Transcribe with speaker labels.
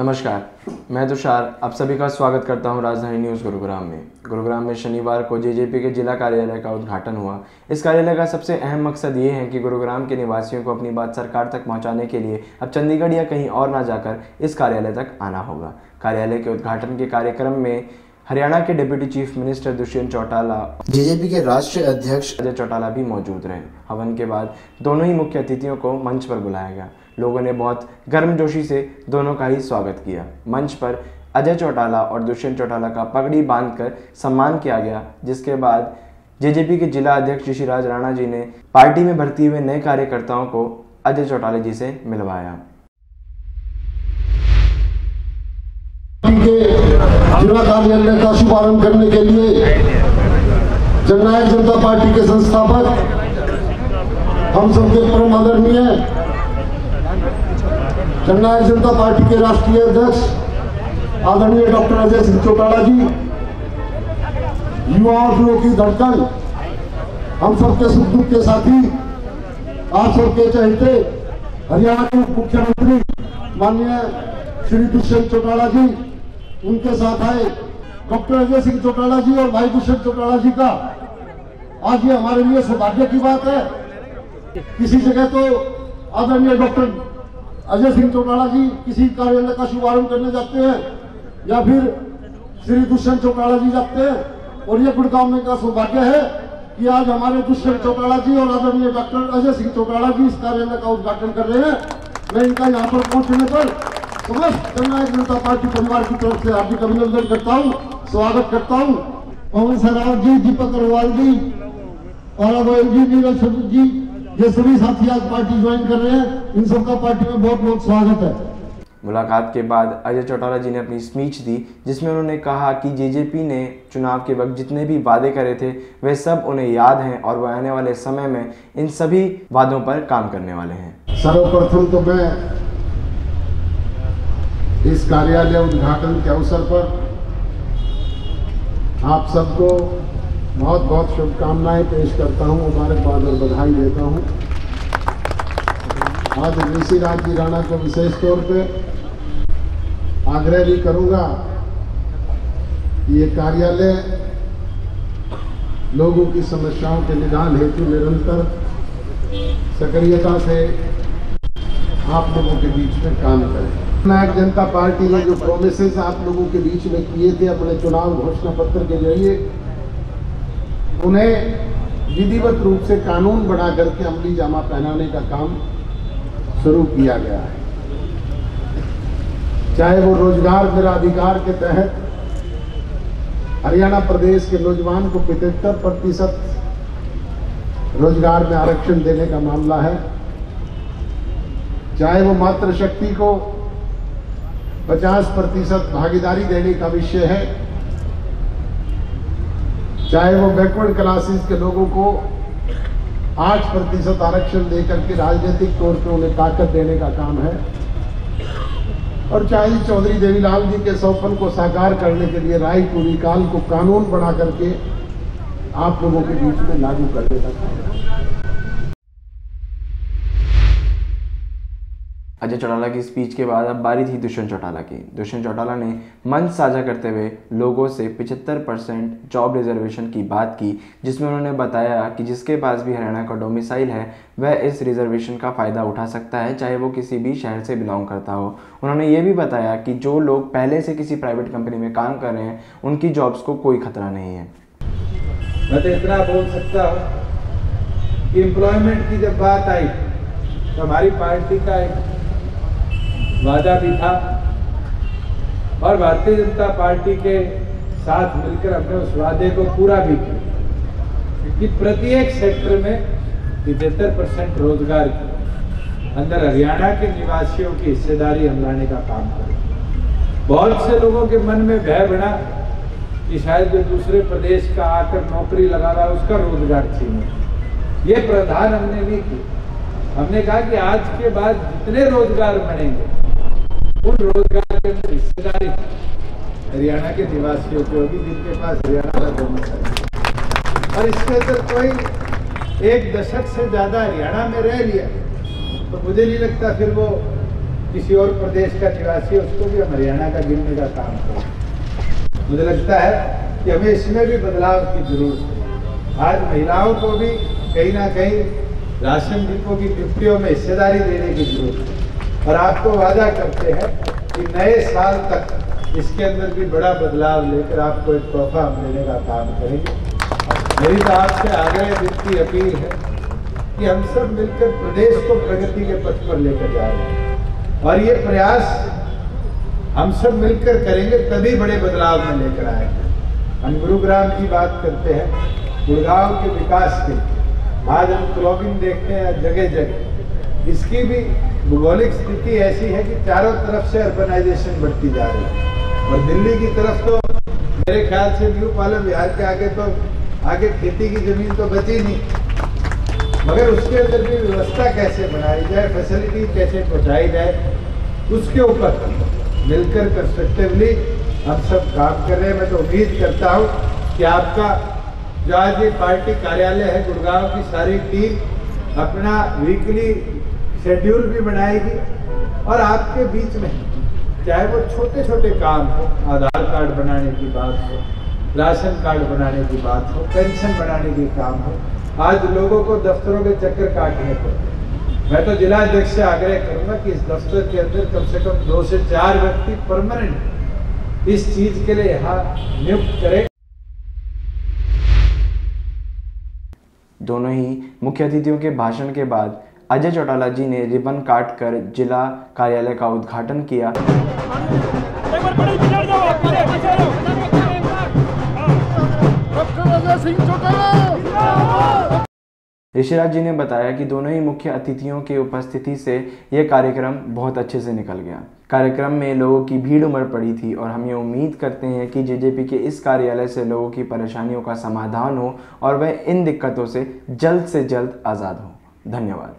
Speaker 1: नमस्कार, मैं तुषार आप सभी का स्वागत करता हूं राजधानी न्यूज़ गुरुग्राम में। गुरुग्राम में शनिवार को जेजेपी के जिला कार्यालय का उद्घाटन हुआ। इस कार्यालय का सबसे अहम मकसद ये है कि गुरुग्राम के निवासियों को अपनी बात सरकार तक पहुंचाने के लिए अब चंडीगढ़ या कहीं और ना जाकर इस कार्यालय तक आना होगा। कार्यालय के उद्घाटन के कार्यक्रम में हरियाणा के deputy chief minister Dushyant Chautala, JJP के राष्ट्रीय अध्यक्ष अजय चौटाला भी मौजूद रहे। हवन के बाद दोनों ही मुख्य अतिथियों को मंच पर बुलाया गया। लोगों ने बहुत गर्मजोशी से दोनों का ही स्वागत किया। मंच पर अजय चौटाला और दुष्यंत चौटाला का पगड़ी बांधकर सम्मान किया गया, जिसके बाद जेजेपी के जिला अध्यक्ष ऋषिराज राणा जी ने पार्टी में भर्ती हुए नए कार्यकर्ताओं को अजय चौटाला जी से मिलवाया।
Speaker 2: जिला कार्यालय का शुभारंभ करने के लिए जननायक जनता पार्टी के संस्थापक, हम सबके परम आदरणीय जननायक जनता पार्टी के राष्ट्रीय अध्यक्ष आदरणीय डॉक्टर अजय सिंह चौटाला जी, युवाओं की धड़कन, हम सबके सुख दुख के साथी, आप सबके चहेते हरियाणा के मुख्यमंत्री माननीय श्री दुष्यंत चौटाला जी, उनके साथ आए डॉक्टर अजय सिंह चौटाला जी और भाई दुष्यंत चौटाला जी का आज ये हमारे लिए सौभाग्य की बात है। किसी जगह तो आदरणीय डॉक्टर अजय सिंह चौटाला जी किसी कार्यालय का शुभारंभ करने जाते हैं या फिर श्री दुष्यंत चौटाला जी जाते हैं, और ये गुड़गांव में का सौभाग्य है कि आज हमारे दुष्यंत चौटाला जी और आदरणीय डॉक्टर अजय सिंह चौटाला जी इस कार्यालय का उद्घाटन कर रहे हैं। मैं इनका यहाँ पर पहुंचने पर समस्त जननायक जनता पार्टी परिवार की तरफ से हार्दिक अभिनंदन करता हूँ, स्वागत करता हूँ। पवन सरावत जी, दीपक अग्रवाल जी, और गोयल जी, नीरज स्वरूप जी, ये सभी साथी आज पार्टी ज्वाइन कर रहे हैं। इन सबका पार्टी में बहुत बहुत स्वागत है।
Speaker 1: मुलाकात के बाद अजय चौटाला जी ने अपनी स्पीच दी, जिसमें उन्होंने कहा कि जेजेपी ने चुनाव के वक्त जितने भी वादे करे थे वे सब उन्हें याद हैं और वह आने वाले समय में इन सभी वादों पर काम करने वाले हैं।
Speaker 2: सर्वप्रथम तो मैं इस कार्यालय उद्घाटन के अवसर पर आप सबको बहुत बहुत शुभकामनाएं पेश करता हूं, मुबारकबाद और बधाई देता हूं। आज ऋषिराज जी राणा को विशेष तौर पे आग्रह भी करूंगा कि ये कार्यालय लोगों की समस्याओं के निदान हेतु निरंतर सक्रियता से आप लोगों के बीच में काम करें। जननायक जनता पार्टी ने जो प्रोमिसेस आप लोगों के बीच में किए थे अपने चुनाव घोषणा पत्र के जरिए, उन्हें विधिवत रूप से कानून बना करके अमली जामा पहनाने का काम शुरू किया गया है। चाहे वो रोजगार मेरा अधिकार के तहत हरियाणा प्रदेश के नौजवान को 75% रोजगार में आरक्षण देने का मामला है, चाहे वो मातृशक्ति को 50% भागीदारी देने का विषय है, चाहे वो बैकवर्ड क्लासेस के लोगों को 8% आरक्षण देकर के राजनीतिक तौर पर उन्हें ताकत देने का काम है, और चाहे चौधरी देवीलाल जी के सपन को साकार करने के लिए राय टू रिकॉल को कानून बना करके आप लोगों के बीच में लागू करने का काम है।
Speaker 1: अजय चौटाला की स्पीच के बाद अब बारी थी दुष्यंत चौटाला की। दुष्यंत चौटाला ने मंच साझा करते हुए लोगों से 75% जॉब रिजर्वेशन की बात की, जिसमें उन्होंने बताया कि जिसके पास भी हरियाणा का डोमिसाइल है वह इस रिजर्वेशन का फ़ायदा उठा सकता है, चाहे वो किसी भी शहर से बिलोंग करता हो। उन्होंने ये भी बताया कि जो लोग पहले से किसी प्राइवेट कंपनी में काम कर रहे हैं उनकी जॉब्स को कोई खतरा नहीं है।
Speaker 3: मैं तो इतना बोल सकता हूँ कि एम्प्लॉयमेंट की जब बात आई तो हमारी पार्टी का एक वादा भी था और भारतीय जनता पार्टी के साथ मिलकर हमने उस वादे को पूरा भी किया कि प्रत्येक सेक्टर में 75% रोजगार के अंदर हरियाणा के निवासियों की हिस्सेदारी हम लाने का काम करें। बहुत से लोगों के मन में भय बना कि शायद जो दूसरे प्रदेश का आकर नौकरी लगा रहा है उसका रोजगार छीने। ये प्रावधान हमने नहीं किया। हमने कहा कि आज के बाद जितने रोजगार बनेंगे उन रोजगार के अंदर हिस्सेदारी हरियाणा के निवासियों की होगी जिनके पास हरियाणा का डोमिसाइल है। और इसके अंदर कोई 1 दशक से ज्यादा हरियाणा में रह लिया तो मुझे नहीं लगता फिर वो किसी और प्रदेश का निवासी है उसको भी हम हरियाणा का गिनने का काम करें। मुझे लगता है कि हमें इसमें भी बदलाव की जरूरत है। आज महिलाओं को भी कहीं ना कहीं राशन डिपो की नियुक्तियों में हिस्सेदारी देने की जरूरत है और आपको वादा करते हैं कि नए साल तक इसके अंदर भी बड़ा बदलाव लेकर आपको एक तोहफा हम देने का काम करेंगे। मेरी तो आपसे आग्रह विनती अपील है कि हम सब मिलकर प्रदेश को प्रगति के पथ पर लेकर जा रहे हैं और ये प्रयास हम सब मिलकर करेंगे तभी बड़े बदलाव में लेकर आएंगे। हम गुरुग्राम की बात करते हैं, गुड़गांव के विकास के आज हम क्लॉगिंग देखते हैं जगह जगह। इसकी भी भौगोलिक स्थिति ऐसी है कि चारों तरफ से अर्बनाइजेशन बढ़ती जा रही है और दिल्ली की तरफ तो मेरे ख्याल से न्यू पालम बिहार के आगे तो आगे खेती की जमीन तो बची नहीं, मगर उसके अंदर भी व्यवस्था कैसे बनाई जाए, फैसिलिटी कैसे पहुंचाई जाए, उसके ऊपर मिलकर कंस्ट्रक्टिवली हम सब काम कर रहे हैं। मैं तो उम्मीद करता हूँ कि आपका जो आज ये पार्टी कार्यालय है गुड़गांव की सारी टीम अपना वीकली शेड्यूल भी बनाएगी और आपके बीच में चाहे वो छोटे छोटे काम हो, आधार कार्ड बनाने की बात हो, राशन कार्ड बनाने की बात हो, पेंशन बनाने की काम हो, आज लोगों को दफ्तरों के चक्कर काटने पड़ते। मैं तो जिला अध्यक्ष से आग्रह करूंगा कि इस दफ्तर के अंदर कम से कम 2 से 4 व्यक्ति परमानेंट इस चीज के लिए यहाँ नियुक्त करें।
Speaker 1: दोनों ही मुख्य अतिथियों के भाषण के बाद अजय चौटाला जी ने रिबन काटकर जिला कार्यालय का उद्घाटन किया। ऋषिराज जी ने बताया कि दोनों ही मुख्य अतिथियों की उपस्थिति से यह कार्यक्रम बहुत अच्छे से निकल गया। कार्यक्रम में लोगों की भीड़ उमड़ पड़ी थी और हम ये उम्मीद करते हैं कि जेजेपी के इस कार्यालय से लोगों की परेशानियों का समाधान हो और वह इन दिक्कतों से जल्द आज़ाद हो। धन्यवाद।